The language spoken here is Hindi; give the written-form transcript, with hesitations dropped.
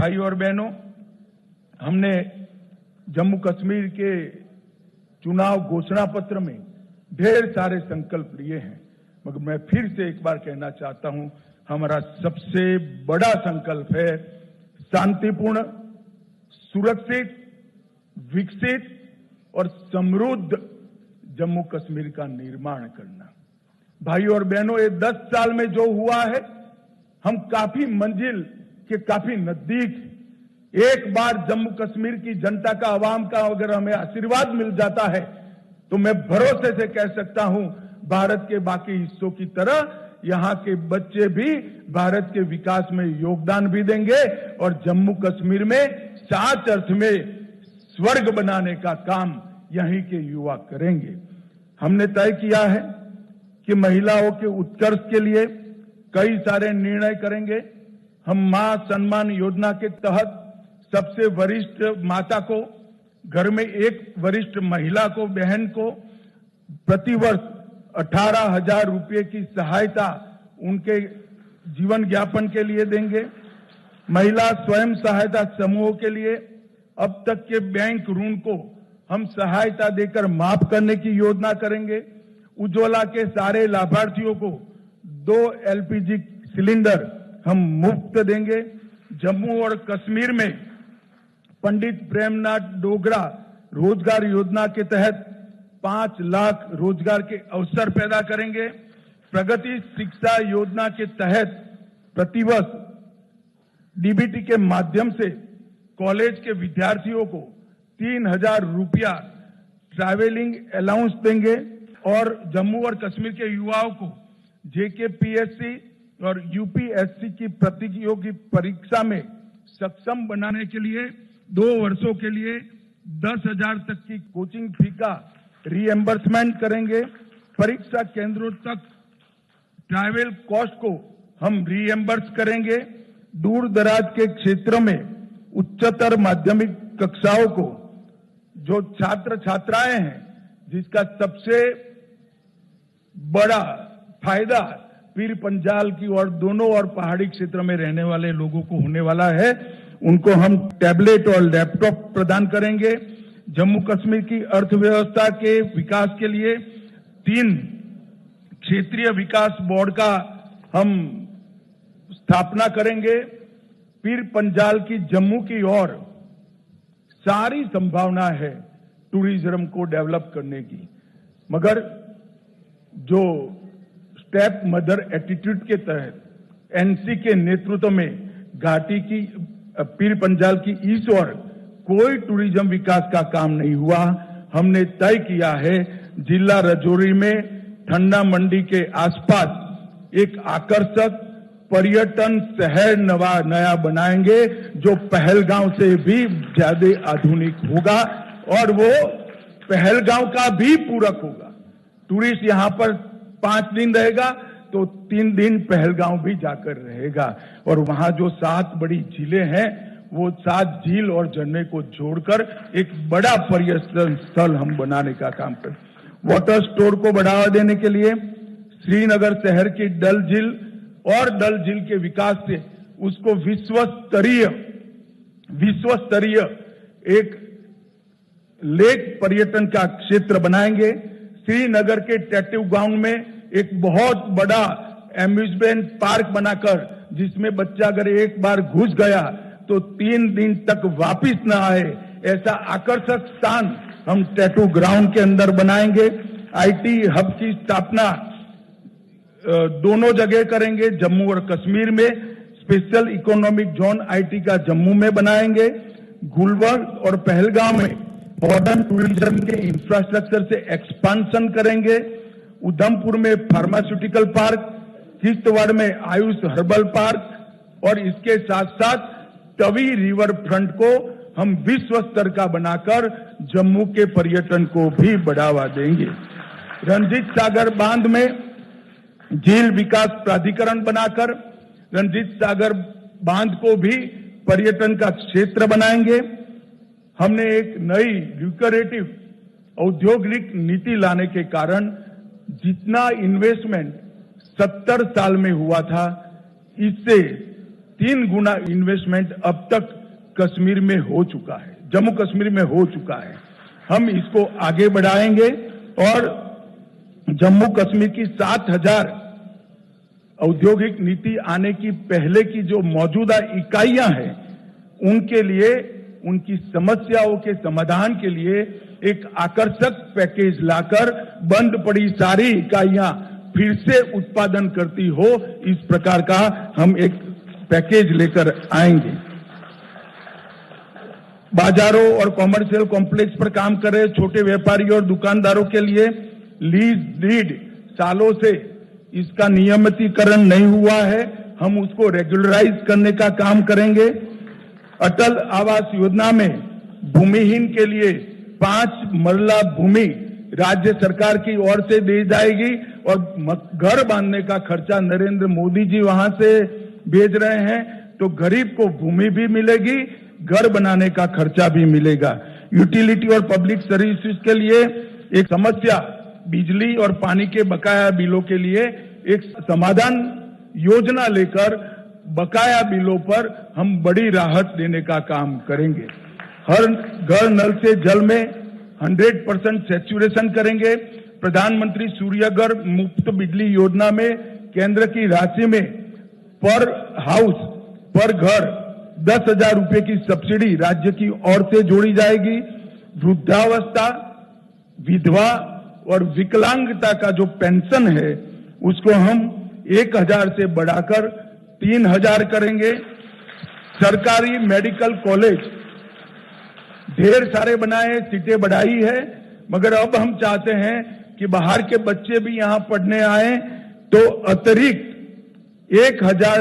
भाई और बहनों, हमने जम्मू कश्मीर के चुनाव घोषणा पत्र में ढेर सारे संकल्प लिए हैं, मगर मैं फिर से एक बार कहना चाहता हूं, हमारा सबसे बड़ा संकल्प है शांतिपूर्ण, सुरक्षित, विकसित और समृद्ध जम्मू कश्मीर का निर्माण करना। भाई और बहनों, ये 10 साल में जो हुआ है, हम काफी मंजिल के काफी नजदीक। एक बार जम्मू कश्मीर की जनता का, आवाम का अगर हमें आशीर्वाद मिल जाता है तो मैं भरोसे से कह सकता हूं, भारत के बाकी हिस्सों की तरह यहां के बच्चे भी भारत के विकास में योगदान भी देंगे और जम्मू कश्मीर में सच अर्थ में स्वर्ग बनाने का काम यहीं के युवा करेंगे। हमने तय किया है कि महिलाओं के उत्कर्ष के लिए कई सारे निर्णय करेंगे। हम मां सम्मान योजना के तहत सबसे वरिष्ठ माता को, घर में एक वरिष्ठ महिला को, बहन को प्रतिवर्ष 18,000 रुपये की सहायता उनके जीवन यापन के लिए देंगे। महिला स्वयं सहायता समूहों के लिए अब तक के बैंक ऋण को हम सहायता देकर माफ करने की योजना करेंगे। उज्ज्वला के सारे लाभार्थियों को 2 LPG सिलेंडर हम मुफ्त देंगे। जम्मू और कश्मीर में पंडित प्रेमनाथ डोगरा रोजगार योजना के तहत 5 लाख रोजगार के अवसर पैदा करेंगे। प्रगति शिक्षा योजना के तहत प्रतिवर्ष DBT के माध्यम से कॉलेज के विद्यार्थियों को 3,000 रुपया ट्रैवलिंग अलाउंस देंगे और जम्मू और कश्मीर के युवाओं को JKPSC और UPSC की प्रतियोगी परीक्षा में सक्षम बनाने के लिए 2 वर्षों के लिए 10,000 तक की कोचिंग फी का रीएम्बर्समेंट करेंगे। परीक्षा केंद्रों तक ट्रैवल कॉस्ट को हम रीएम्बर्स करेंगे। दूर दराज के क्षेत्रों में उच्चतर माध्यमिक कक्षाओं को जो छात्र छात्राएं हैं, जिसका सबसे बड़ा फायदा पीर पंजाल की और दोनों और पहाड़ी क्षेत्र में रहने वाले लोगों को होने वाला है, उनको हम टैबलेट और लैपटॉप प्रदान करेंगे। जम्मू कश्मीर की अर्थव्यवस्था के विकास के लिए 3 क्षेत्रीय विकास बोर्ड का हम स्थापना करेंगे। पीर पंजाल की जम्मू की ओर सारी संभावना है टूरिज्म को डेवलप करने की, मगर जो स्टेप मदर एटीट्यूड के तहत NC के नेतृत्व में घाटी की पीर पंजाल की इस ओर कोई टूरिज्म विकास का काम नहीं हुआ। हमने तय किया है जिला राजौरी में ठंडा मंडी के आसपास एक आकर्षक पर्यटन शहर नया बनाएंगे जो पहलगांव से भी ज्यादा आधुनिक होगा और वो पहलगांव का भी पूरक होगा। टूरिस्ट यहां पर 5 दिन रहेगा तो 3 दिन पहलगांव भी जाकर रहेगा और वहां जो 7 बड़ी झीलें हैं, वो 7 झील और झरने को जोड़कर एक बड़ा पर्यटन स्थल हम बनाने का काम करें। वाटर स्टोर को बढ़ावा देने के लिए श्रीनगर शहर की डल झील और डल झील के विकास से उसको विश्व स्तरीय एक लेक पर्यटन का क्षेत्र बनाएंगे। श्रीनगर के टैटू ग्राउंड में एक बहुत बड़ा एम्यूजमेंट पार्क बनाकर जिसमें बच्चा अगर एक बार घुस गया तो 3 दिन तक वापिस न आए, ऐसा आकर्षक स्थान हम टैटू ग्राउंड के अंदर बनाएंगे। IT हब की स्थापना दोनों जगह करेंगे। जम्मू और कश्मीर में स्पेशल इकोनॉमिक जोन IT का जम्मू में बनाएंगे। गुलबर्ग और पहलगांव में मॉडर्न टूरिज्म के इंफ्रास्ट्रक्चर से एक्सपांशन करेंगे। उधमपुर में फार्मास्यूटिकल पार्क, किश्तवाड़ में आयुष हर्बल पार्क और इसके साथ साथ तवी रिवर फ्रंट को हम विश्व स्तर का बनाकर जम्मू के पर्यटन को भी बढ़ावा देंगे। रंजीत सागर बांध में झील विकास प्राधिकरण बनाकर रंजीत सागर बांध को भी पर्यटन का क्षेत्र बनाएंगे। हमने एक नई ल्यूक्रेटिव औद्योगिक नीति लाने के कारण जितना इन्वेस्टमेंट 70 साल में हुआ था, इससे 3 गुना इन्वेस्टमेंट अब तक कश्मीर में हो चुका है, जम्मू कश्मीर में हो चुका है। हम इसको आगे बढ़ाएंगे और जम्मू कश्मीर की 7,000 औद्योगिक नीति आने की पहले की जो मौजूदा इकाइयां हैं, उनके लिए, उनकी समस्याओं के समाधान के लिए एक आकर्षक पैकेज लाकर बंद पड़ी सारी इकाइयां फिर से उत्पादन करती हो, इस प्रकार का हम एक पैकेज लेकर आएंगे। बाजारों और कॉमर्शियल कॉम्प्लेक्स पर काम कर रहे छोटे व्यापारियों और दुकानदारों के लिए लीज डीड सालों से इसका नियमितीकरण नहीं हुआ है, हम उसको रेगुलराइज करने का काम करेंगे। अटल आवास योजना में भूमिहीन के लिए 5 मरला भूमि राज्य सरकार की ओर से दी जाएगी और घर बांधने का खर्चा नरेंद्र मोदी जी वहां से भेज रहे हैं, तो गरीब को भूमि भी मिलेगी, घर बनाने का खर्चा भी मिलेगा। यूटिलिटी और पब्लिक सर्विसेज के लिए एक समस्या, बिजली और पानी के बकाया बिलों के लिए एक समाधान योजना लेकर बकाया बिलों पर हम बड़ी राहत देने का काम करेंगे। हर घर नल से जल में 100% सैचुरेशन करेंगे। प्रधानमंत्री सूर्यघर मुफ्त बिजली योजना में केंद्र की राशि में पर हाउस पर घर 10,000 रुपए की सब्सिडी राज्य की ओर से जोड़ी जाएगी। वृद्धावस्था, विधवा और विकलांगता का जो पेंशन है उसको हम 1,000 से बढ़ाकर 3,000 करेंगे। सरकारी मेडिकल कॉलेज ढेर सारे बनाए, सीटें बढ़ाई है, मगर अब हम चाहते हैं कि बाहर के बच्चे भी यहां पढ़ने आए, तो अतिरिक्त 1,000